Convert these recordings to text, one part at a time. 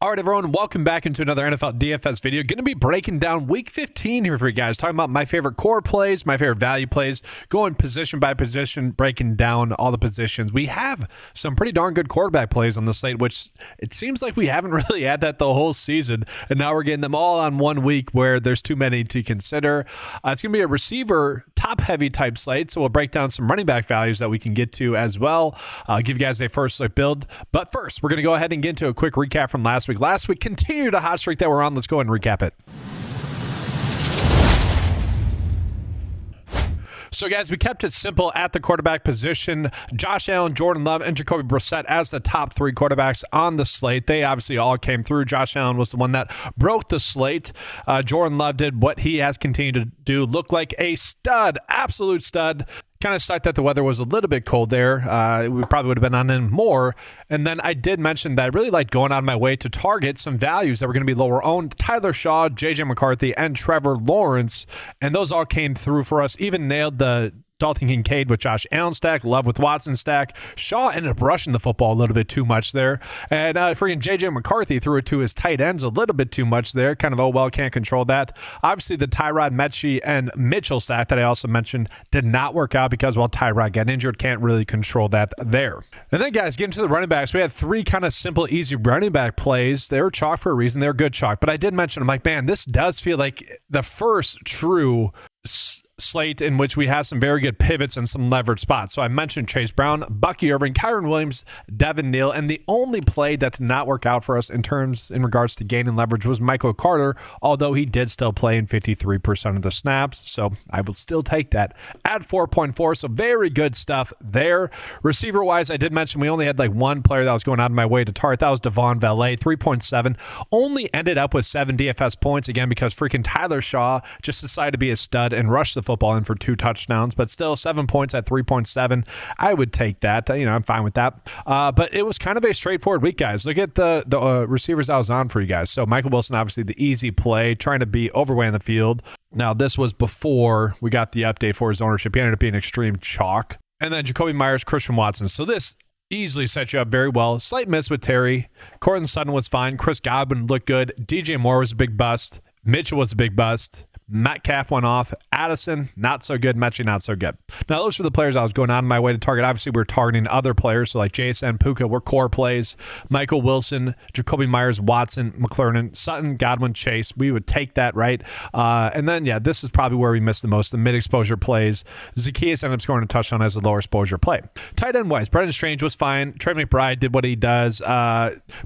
All right, everyone, welcome back into another NFL DFS video. Going to be breaking down Week 15 here for you guys, talking about my favorite core plays, my favorite value plays, going position by position, breaking down all the positions. We have some pretty darn good quarterback plays on the slate, which it seems like we haven't really had that the whole season, and now we're getting them all on 1 week where there's too many to consider. It's going to be a receiver top-heavy type slate, so we'll break down some running back values that we can get to as well. I'll give you guys a first look build, but first, we're going to go ahead and get into a quick recap from last week. Last week continued a hot streak that we're on. Let's go ahead and recap it. So, guys, we kept it simple at the quarterback position. Josh Allen, Jordan Love, and Jacoby Brissett as the top 3 quarterbacks on the slate. They obviously all came through. Josh Allen was the one that broke the slate. Jordan Love did what he has continued to do, look like a stud, absolute stud. Kind of sucked that the weather was a little bit cold there. We probably would have been on him more. And then I did mention that I really like going out of my way to target some values that were going to be lower owned. Tyler Shaw, JJ McCarthy, and Trevor Lawrence. And those all came through for us. Even nailed the Dalton Kincaid with Josh Allen stack, Love with Watson stack. Shaw ended up rushing the football a little bit too much there. And freaking JJ McCarthy threw it to his tight ends a little bit too much there. Kind of, oh, well, can't control that. Obviously, the Tyrod, Mechie, and Mitchell stack that I also mentioned did not work out because, well, Tyrod got injured. Can't really control that there. And then, guys, getting to the running backs, we had 3 kind of simple, easy running back plays. They were chalk for a reason. They were good chalk. But I did mention, I'm like, man, this does feel like the first true slate in which we have some very good pivots and some levered spots. So I mentioned Chase Brown, Bucky Irving, Kyron Williams, Devin Neal, and the only play that did not work out for us in regards to gaining leverage was Michael Carter, although he did still play in 53% of the snaps. So I will still take that at 4.4. So very good stuff there. Receiver wise, I did mention we only had like 1 player that was going out of my way to target. That was Devon Valet, 3.7. Only ended up with 7 DFS points again because freaking Tyler Shaw just decided to be a stud and rush the football in for 2 touchdowns, but still 7 points at 3.7. I would take that. I'm fine with that. But it was kind of a straightforward week, guys. Look at the receivers I was on for you guys. So Michael Wilson, obviously the easy play, trying to be overweight in the field. Now, this was before we got the update for his ownership. He ended up being extreme chalk. And then Jacoby Myers, Christian Watson. So this easily set you up very well. Slight miss with Terry. Cortland Sutton was fine. Chris Godwin looked good. DJ Moore was a big bust. Mitchell was a big bust. Metcalf went off. Addison, not so good. Mechie, not so good. Now, those were the players I was going on my way to target. Obviously, we were targeting other players, so like JSN, Puka were core plays. Michael Wilson, Jacoby Myers, Watson, McLaurin, Sutton, Godwin, Chase. We would take that, right? And then, yeah, this is probably where we missed the most, the mid-exposure plays. Zacchaeus ended up scoring a touchdown as a lower exposure play. Tight end-wise, Brendan Strange was fine. Trey McBride did what he does.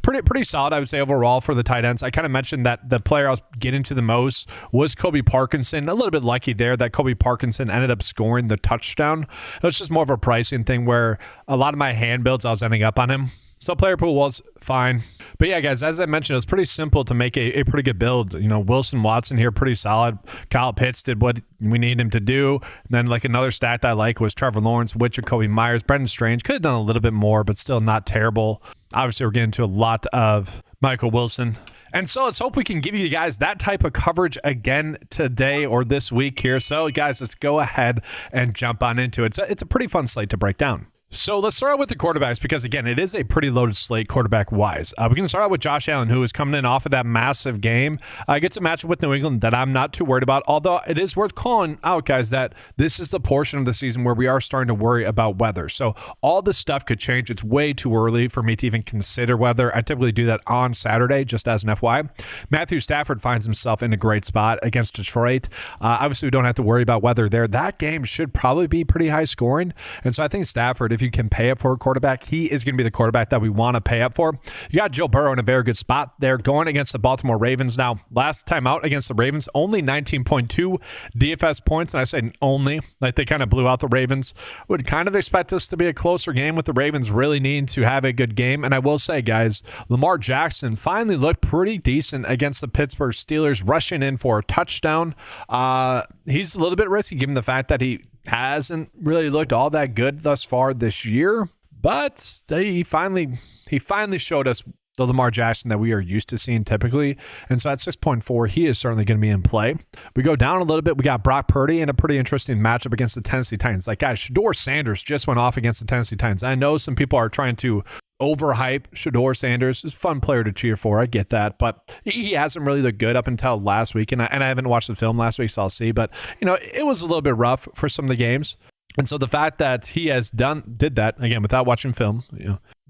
Pretty solid, I would say, overall for the tight ends. I kind of mentioned that the player I was getting to the most was Kobe Parkinson. A little bit lucky there that Kobe Parkinson ended up scoring the touchdown. It was just more of a pricing thing where a lot of my hand builds, I was ending up on him. So player pool was fine. But yeah, guys, as I mentioned, it was pretty simple to make a pretty good build. Wilson, Watson here, pretty solid. Kyle Pitts did what we need him to do. And then like another stat that I like was Trevor Lawrence, with Jacoby Myers, Brendan Strange. Could have done a little bit more, but still not terrible. Obviously, we're getting to a lot of Michael Wilson. And so let's hope we can give you guys that type of coverage again today or this week here. So guys, let's go ahead and jump on into it. It's a pretty fun slate to break down. So let's start out with the quarterbacks because, again, it is a pretty loaded slate quarterback-wise. We can start out with Josh Allen, who is coming in off of that massive game. Gets a matchup with New England that I'm not too worried about, although it is worth calling out, guys, that this is the portion of the season where we are starting to worry about weather. So all this stuff could change. It's way too early for me to even consider weather. I typically do that on Saturday, just as an FYI. Matthew Stafford finds himself in a great spot against Detroit. Obviously, we don't have to worry about weather there. That game should probably be pretty high scoring. And so I think Stafford, if you can pay up for a quarterback, he is going to be the quarterback that we want to pay up for. You got Joe Burrow in a very good spot there going against the Baltimore Ravens. Now, last time out against the Ravens, only 19.2 DFS points. And I say only, like they kind of blew out the Ravens. Would kind of expect this to be a closer game with the Ravens really needing to have a good game. And I will say, guys, Lamar Jackson finally looked pretty decent against the Pittsburgh Steelers, rushing in for a touchdown. He's a little bit risky given the fact that he hasn't really looked all that good thus far this year, but he finally showed us the Lamar Jackson that we are used to seeing typically. And so at 6.4, he is certainly going to be in play. We go down a little bit. We got Brock Purdy in a pretty interesting matchup against the Tennessee Titans. Like, guys, Shedeur Sanders just went off against the Tennessee Titans. I know some people are trying to overhype Shedeur Sanders. He's a fun player to cheer for. I get that. But he hasn't really looked good up until last week. And I haven't watched the film last week, so I'll see. But, it was a little bit rough for some of the games. And so the fact that he has did that, again, without watching film,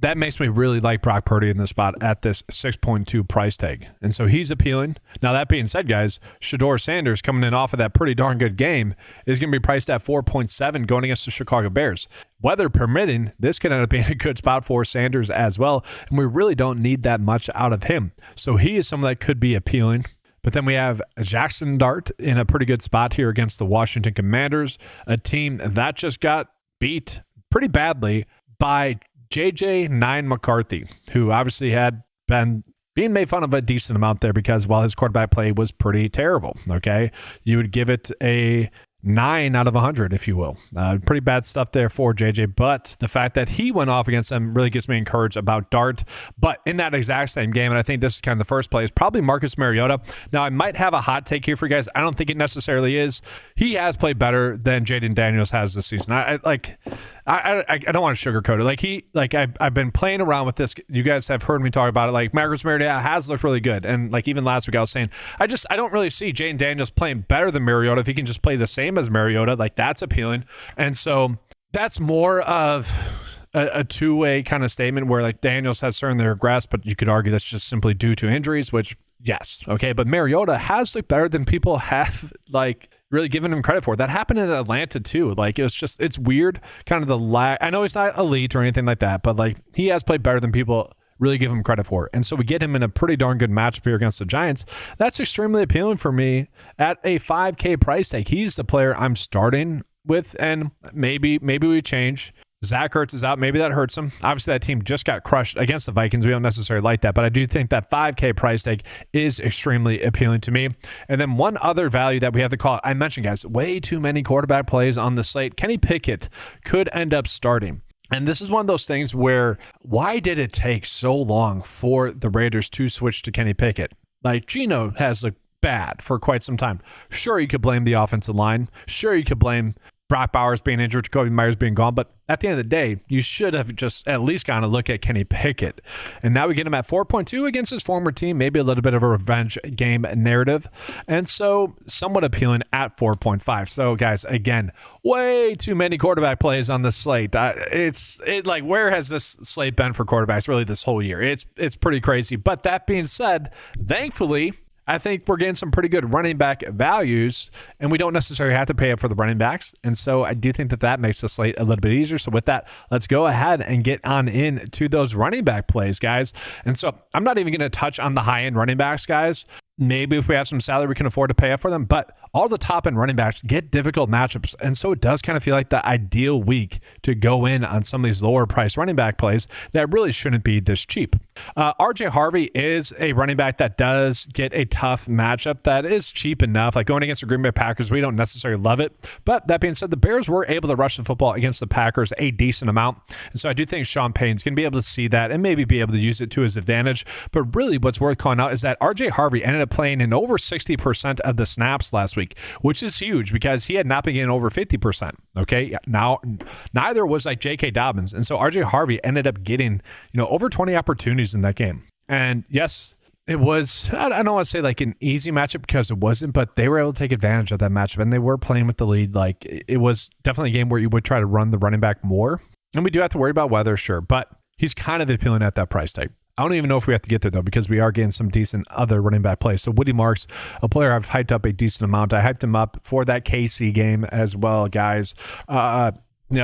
that makes me really like Brock Purdy in this spot at this 6.2 price tag. And so he's appealing. Now, that being said, guys, Shedeur Sanders coming in off of that pretty darn good game is going to be priced at 4.7 going against the Chicago Bears. Weather permitting, this could end up being a good spot for Sanders as well. And we really don't need that much out of him. So he is someone that could be appealing. But then we have Jackson Dart in a pretty good spot here against the Washington Commanders, a team that just got beat pretty badly by JJ 9 McCarthy, who obviously had been being made fun of a decent amount there because while his quarterback play was pretty terrible, okay? You would give it a 9 out of 100, if you will. Pretty bad stuff there for JJ, but the fact that he went off against them really gets me encouraged about Dart. But in that exact same game, and I think this is kind of the first play, is probably Marcus Mariota. Now, I might have a hot take here for you guys. I don't think it necessarily is. He has played better than Jaden Daniels has this season. I don't want to sugarcoat it. I've been playing around with this. You guys have heard me talk about it. Like, Marcus Mariota has looked really good. And like even last week I was saying, I don't really see Jaden Daniels playing better than Mariota. If he can just play the same as Mariota, like that's appealing. And so that's more of a two-way kind of statement where like Daniels has certainly regressed, but you could argue that's just simply due to injuries, which yes. Okay. But Mariota has looked better than people have like really given him credit for. That happened in Atlanta too. Like it's weird kind of the lag. I know he's not elite or anything like that, but like he has played better than people really give him credit for. And so we get him in a pretty darn good matchup here against the Giants. That's extremely appealing for me at a 5K price tag. He's the player I'm starting with, and maybe we change. Zach Ertz is out. Maybe that hurts him. Obviously, that team just got crushed against the Vikings. We don't necessarily like that, but I do think that 5K price tag is extremely appealing to me. And then one other value that we have to call, I mentioned, guys, way too many quarterback plays on the slate. Kenny Pickett could end up starting. And this is one of those things where, why did it take so long for the Raiders to switch to Kenny Pickett? Like, Geno has looked bad for quite some time. Sure, you could blame the offensive line. Sure, you could blame Brock Bowers being injured, Jacoby Myers being gone. But at the end of the day, you should have just at least kind of look at Kenny Pickett. And now we get him at 4.2 against his former team, maybe a little bit of a revenge game narrative. And so somewhat appealing at 4.5. So guys, again, way too many quarterback plays on the slate. Where has this slate been for quarterbacks really this whole year? It's pretty crazy. But that being said, thankfully, I think we're getting some pretty good running back values, and we don't necessarily have to pay up for the running backs. And so I do think that makes the slate a little bit easier. So with that, let's go ahead and get on into those running back plays, guys. And so I'm not even going to touch on the high-end running backs, guys. Maybe if we have some salary, we can afford to pay up for them. But all the top-end running backs get difficult matchups. And so it does kind of feel like the ideal week to go in on some of these lower-priced running back plays that really shouldn't be this cheap. RJ Harvey is a running back that does get a tough matchup that is cheap enough. Like going against the Green Bay Packers, we don't necessarily love it. But that being said, the Bears were able to rush the football against the Packers a decent amount. And so I do think Sean Payne's going to be able to see that and maybe be able to use it to his advantage. But really what's worth calling out is that RJ Harvey ended up playing in over 60% of the snaps last week, which is huge because he had not been getting over 50%. Okay. Now, neither was like J.K. Dobbins. And so RJ Harvey ended up getting, over 20 opportunities in that game. And yes, it was, I don't want to say like an easy matchup because it wasn't, but they were able to take advantage of that matchup and they were playing with the lead. Like it was definitely a game where you would try to run the running back more. And we do have to worry about weather, sure, but he's kind of appealing at that price tag. I don't even know if we have to get there, though, because we are getting some decent other running back plays. So Woody Marks, a player I've hyped up a decent amount. I hyped him up for that KC game as well, guys.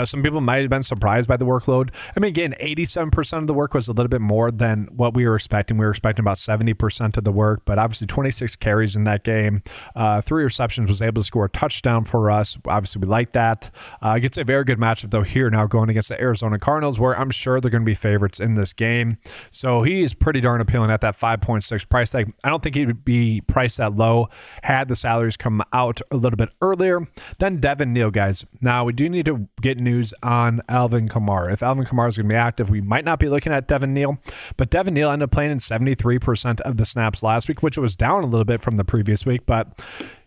Some people might have been surprised by the workload. I mean, again, 87% of the work was a little bit more than what we were expecting. We were expecting about 70% of the work, but obviously 26 carries in that game. 3 receptions, was able to score a touchdown for us. Obviously, we like that. Gets a very good matchup, though, here now going against the Arizona Cardinals, where I'm sure they're going to be favorites in this game. So he is pretty darn appealing at that 5.6 price tag. I don't think he would be priced that low had the salaries come out a little bit earlier. Then Devin Neal, guys. Now, we do need to give get news on Alvin Kamara. If Alvin Kamara is going to be active, we might not be looking at Devin Neal, but Devin Neal ended up playing in 73% of the snaps last week, which was down a little bit from the previous week, but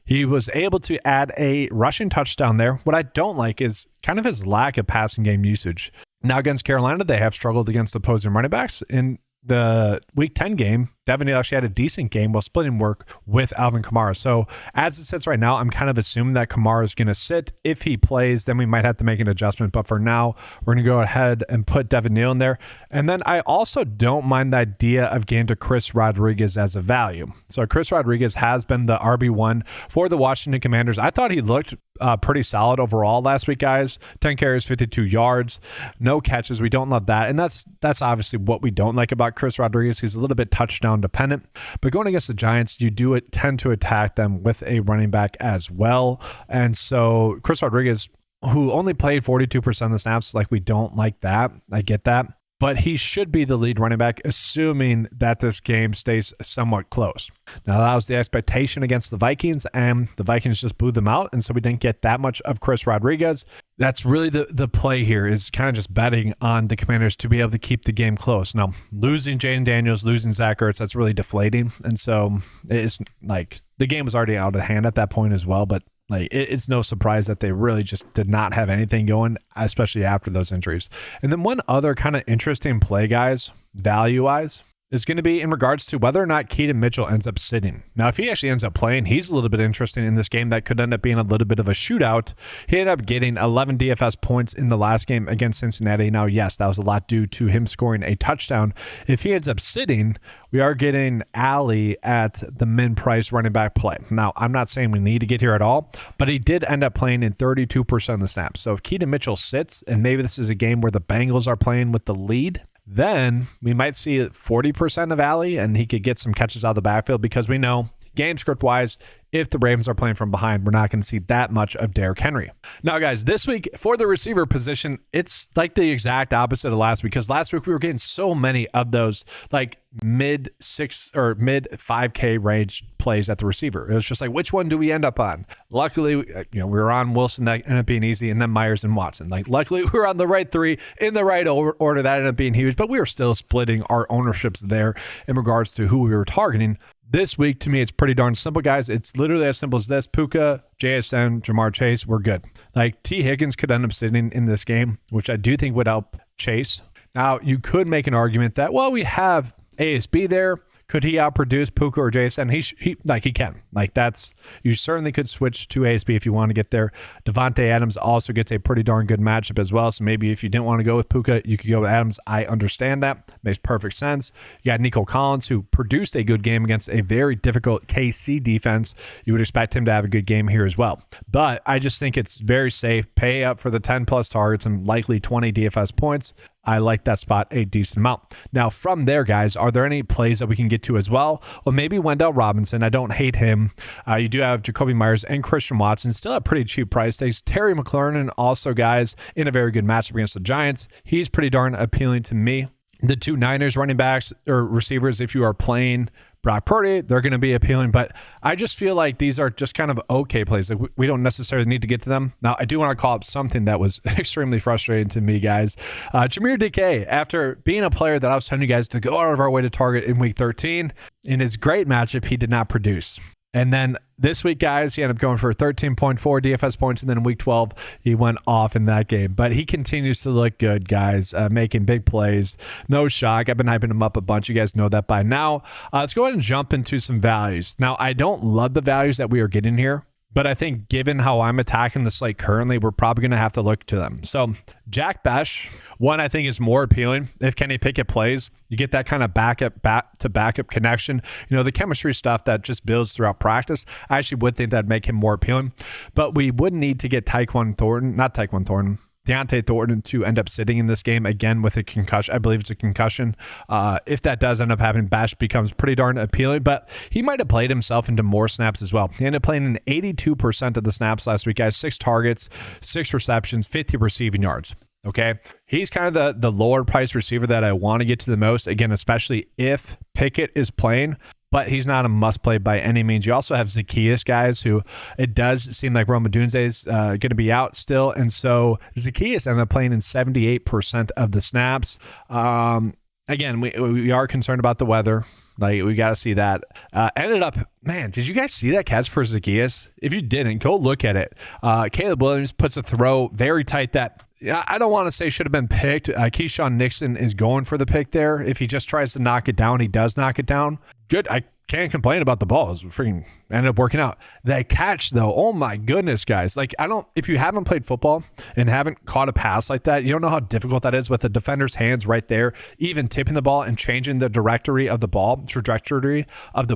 he was able to add a rushing touchdown there. What I don't like is kind of his lack of passing game usage. Now against Carolina, they have struggled against opposing running backs. In the Week 10 game, Devin Neal actually had a decent game while splitting work with Alvin Kamara. So as it sits right now, I'm kind of assuming that Kamara is going to sit. If he plays, then we might have to make an adjustment. But for now, we're going to go ahead and put Devin Neal in there. And then I also don't mind the idea of getting to Chris Rodriguez as a value. So Chris Rodriguez has been the RB1 for the Washington Commanders. I thought he looked pretty solid overall last week, guys. 10 carries, 52 yards, no catches. We don't love that. And that's obviously what we don't like about Chris Rodriguez. He's a little bit touchdown dependent, but going against the Giants, you do tend to attack them with a running back as well. And so Chris Rodriguez, who only played 42% of the snaps, like we don't like that. I get that. But he should be the lead running back, assuming that this game stays somewhat close. Now, that was the expectation against the Vikings, and the Vikings just blew them out, and so we didn't get that much of Chris Rodriguez. That's really the play here, is kind of just betting on the Commanders to be able to keep the game close. Now, losing Jaden Daniels, losing Zach Ertz, that's really deflating, and so it's like the game was already out of hand at that point as well, but like it's no surprise that they really just did not have anything going, especially after those injuries. And then one other kind of interesting play, guys, value-wise, is going to be in regards to whether or not Keaton Mitchell ends up sitting. Now, if he actually ends up playing, he's a little bit interesting in this game. That could end up being a little bit of a shootout. He ended up getting 11 DFS points in the last game against Cincinnati. Now, yes, that was a lot due to him scoring a touchdown. If he ends up sitting, we are getting Alley at the min-price running back play. Now, I'm not saying we need to get here at all, but he did end up playing in 32% of the snaps. So if Keaton Mitchell sits, and maybe this is a game where the Bengals are playing with the lead, then we might see 40% of Alley, and he could get some catches out of the backfield, because we know game script wise, if the Ravens are playing from behind, we're not going to see that much of Derrick Henry. Now, guys, this week for the receiver position, it's like the exact opposite of last week, because last week we were getting so many of those like mid 6 or mid 5K range plays at the receiver. It was just like, which one do we end up on? Luckily, we were on Wilson, that ended up being easy, and then Myers and Watson. Like, luckily, we were on the right three in the right order. That ended up being huge, but we were still splitting our ownerships there in regards to who we were targeting. This week, to me, it's pretty darn simple, guys. It's literally as simple as this. Puka, JSN, Jamar Chase, we're good. Like, T. Higgins could end up sitting in this game, which I do think would help Chase. Now, you could make an argument that, well, we have ASB there. Could he outproduce Puka or JSN? He can. Like, that's, you certainly could switch to ASB if you want to get there. Devontae Adams also gets a pretty darn good matchup as well. So maybe if you didn't want to go with Puka, you could go with Adams. I understand that. Makes perfect sense. You got Nico Collins, who produced a good game against a very difficult KC defense. You would expect him to have a good game here as well. But I just think it's very safe. Pay up for the 10 plus targets and likely 20 DFS points. I like that spot a decent amount. Now, from there, guys, are there any plays that we can get to as well? Well, maybe Wendell Robinson. I don't hate him. You do have Jacoby Myers and Christian Watson, still at pretty cheap price tags. Terry McLaurin, also, guys, in a very good matchup against the Giants. He's pretty darn appealing to me. The two Niners running backs or receivers, if you are playing Brock Purdy, they're going to be appealing, but I just feel like these are just kind of okay plays. Like, we don't necessarily need to get to them. Now, I do want to call up something that was extremely frustrating to me, guys. Jameer DK, after being a player that I was telling you guys to go out of our way to target in week 13, in his great matchup, he did not produce. And then this week, guys, he ended up going for 13.4 DFS points, and then in week 12, he went off in that game. But he continues to look good, guys, making big plays. No shock. I've been hyping him up a bunch. You guys know that by now. Let's go ahead and jump into some values. Now, I don't love the values that we are getting here, but I think given how I'm attacking the slate currently, we're probably going to have to look to them. So Jack Besh, one I think is more appealing. If Kenny Pickett plays, you get that kind of back-to-backup connection. The chemistry stuff that just builds throughout practice. I actually would think that'd make him more appealing. But we would need to get Deontay Thornton to end up sitting in this game again with a concussion. I believe it's a concussion. If that does end up happening, Bash becomes pretty darn appealing, but he might have played himself into more snaps as well. He ended up playing in 82% of the snaps last week, guys. 6 targets, 6 receptions, 50 receiving yards. Okay. He's kind of the lower price receiver that I want to get to the most. Again, especially if Pickett is playing. but he's not a must-play by any means. You also have Zacchaeus, guys, who it does seem like Roma Dunze's going to be out still, and so Zacchaeus ended up playing in 78% of the snaps. Again, we are concerned about the weather. Like, we got to see that. Ended up, man, did you guys see that catch for Zacchaeus? If you didn't, go look at it. Caleb Williams puts a throw very tight that I don't want to say should have been picked. Keyshawn Nixon is going for the pick there. If he just tries to knock it down, he does knock it down. Good. I can't complain about the ball. It freaking ended up working out. That catch, though, oh my goodness, guys. Like, if you haven't played football and haven't caught a pass like that, you don't know how difficult that is with the defender's hands right there, even tipping the ball and changing the trajectory of the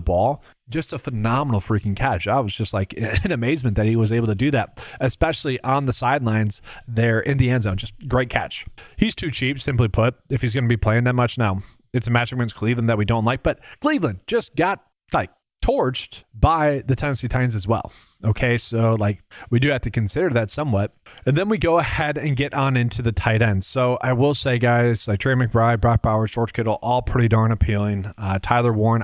ball. Just a phenomenal freaking catch. I was just like in amazement that he was able to do that, especially on the sidelines there in the end zone. Just great catch. He's too cheap, simply put, if he's going to be playing that much now. It's a matchup against Cleveland that we don't like, but Cleveland just got torched by the Tennessee Titans as well. Okay, so we do have to consider that somewhat. And then we go ahead and get on into the tight ends. So I will say, guys, like Trey McBride, Brock Bowers, George Kittle, all pretty darn appealing. Tyler Warren,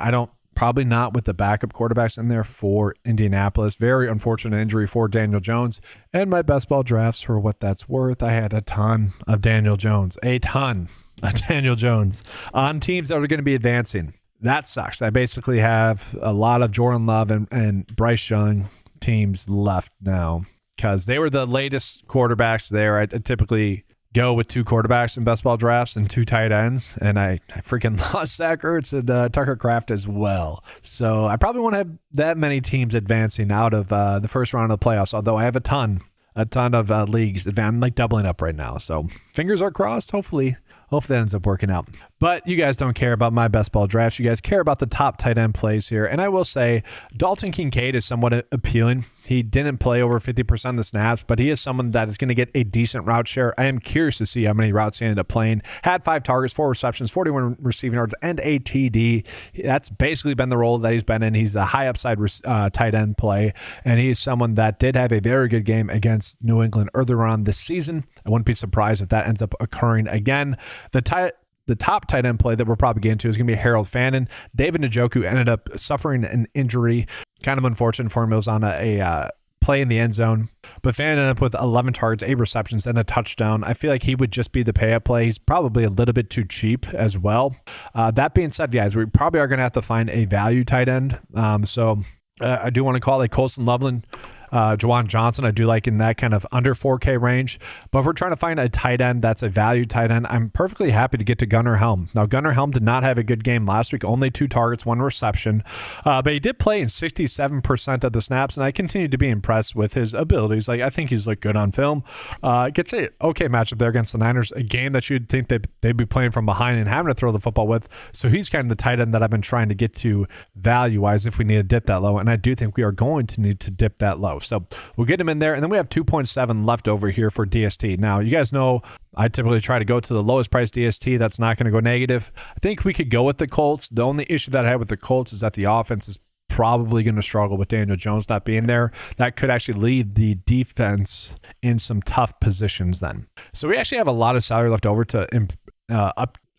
probably not with the backup quarterbacks in there for Indianapolis. Very unfortunate injury for Daniel Jones. And my best ball drafts, for what that's worth, I had a ton of Daniel Jones. A ton of Daniel Jones on teams that are going to be advancing. That sucks. I basically have a lot of Jordan Love and Bryce Young teams left now because they were the latest quarterbacks there. I typically go with 2 quarterbacks in best ball drafts and 2 tight ends, and I freaking lost Zach Ertz and Tucker Kraft as well. So I probably won't have that many teams advancing out of the first round of the playoffs, although I have a ton of leagues. I'm doubling up right now, so fingers are crossed. Hopefully that ends up working out. But you guys don't care about my best ball drafts. You guys care about the top tight end plays here. And I will say Dalton Kincaid is somewhat appealing. He didn't play over 50% of the snaps, but he is someone that is going to get a decent route share. I am curious to see how many routes he ended up playing. Had 5 targets, 4 receptions, 41 receiving yards, and a TD. That's basically been the role that he's been in. He's a high upside tight end play, and he's someone that did have a very good game against New England earlier on this season. I wouldn't be surprised if that ends up occurring again. The top tight end play that we're probably getting to is going to be Harold Fannin. David Njoku ended up suffering an injury. Kind of unfortunate for him. It was on a play in the end zone. But Fannin ended up with 11 targets, 8 receptions, and a touchdown. I feel like he would just be the pay-up play. He's probably a little bit too cheap as well. That being said, guys, we probably are going to have to find a value tight end. So I do want to call it Colson Loveland. Juwan Johnson, I do like in that kind of under 4K range. But if we're trying to find a tight end that's a value tight end, I'm perfectly happy to get to Gunnar Helm. Now, Gunnar Helm did not have a good game last week, only 2 targets, 1 reception. But he did play in 67% of the snaps, and I continue to be impressed with his abilities. I think he's looked good on film. Gets a okay matchup there against the Niners, a game that you'd think they'd be playing from behind and having to throw the football with. So he's kind of the tight end that I've been trying to get to value-wise if we need to dip that low, and I do think we are going to need to dip that low. So we'll get him in there. And then we have 2.7 left over here for DST. Now, you guys know I typically try to go to the lowest price DST. That's not going to go negative. I think we could go with the Colts. The only issue that I have with the Colts is that the offense is probably going to struggle with Daniel Jones not being there. That could actually leave the defense in some tough positions then. So we actually have a lot of salary left over to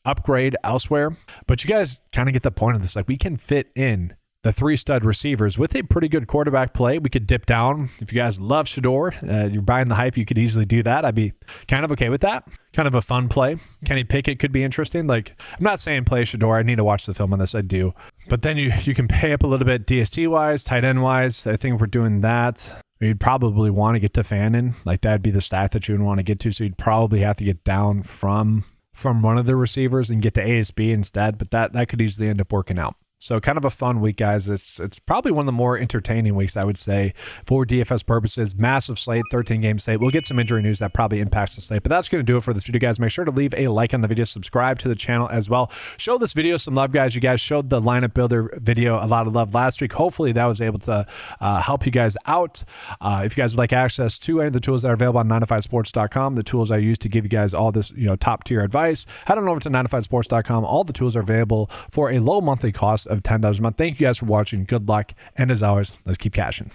upgrade elsewhere. But you guys kind of get the point of this. We can fit in the 3 stud receivers with a pretty good quarterback play. We could dip down. If you guys love Shador, you're buying the hype, you could easily do that. I'd be kind of okay with that. Kind of a fun play. Kenny Pickett could be interesting. I'm not saying play Shador. I need to watch the film on this. I do. But then you can pay up a little bit DST-wise, tight end-wise. I think if we're doing that, you'd probably want to get to Fannin. That'd be the stat that you would want to get to. So you'd probably have to get down from one of the receivers and get to ASB instead. But that could easily end up working out. So kind of a fun week, guys. It's probably one of the more entertaining weeks, I would say, for DFS purposes. Massive slate, 13-game slate. We'll get some injury news that probably impacts the slate. But that's going to do it for this video, guys. Make sure to leave a like on the video. Subscribe to the channel as well. Show this video some love, guys. You guys showed the lineup builder video a lot of love last week. Hopefully that was able to help you guys out. If you guys would like access to any of the tools that are available on 9to5sports.com, the tools I use to give you guys all this top-tier advice, head on over to 9to5sports.com. All the tools are available for a low monthly cost of $10 a month. Thank you guys for watching. Good luck. And as always, let's keep cashing.